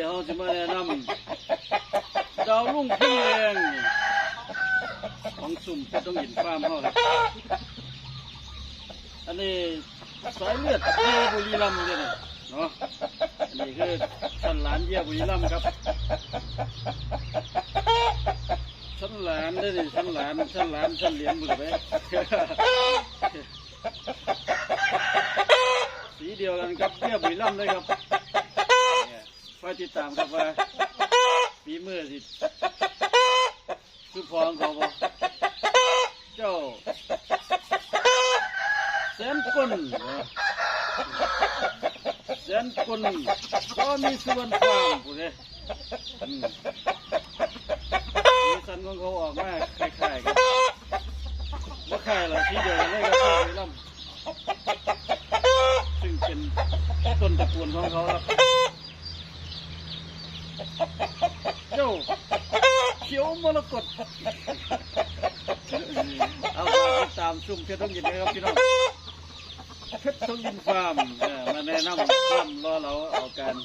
เขาจะมาแนะนำดาวรุ่งพุ่งแรงของสุ่มเพชรต้องหินฟาร์มเขาครับอันนี้สายเลือดเยี่ยบุรีรัมย์เลยนะเนาะอันนี้คือชั้นหลานเยี่ยบุรีรัมย์ครับชั้นหลานได้ดิชั้นหลานชั้นเหรียญบุญไปสีเดียวกันครับเยี่ยบุรีรัมย์เลยครับคอยติดตามครับว่าฝีมือสิคือพองเขาบอกเจ้าแสนกุลก็มีส่วนความผู้ใดมีสันของเขาออกมาคล้ายๆกันว่าคล้ายหรอที่เดียวกันเลยครับบุรีรัมย์ซึ่งเป็นต้นตระกูลของเขาครับเจ้าเขียวมรกตเอาไปตามซุ่มเพชรต้องยินนะครับพี่น้องเพชรต้องยินฟาร์มมาแนะนำฟาร์มรอเราเอาการ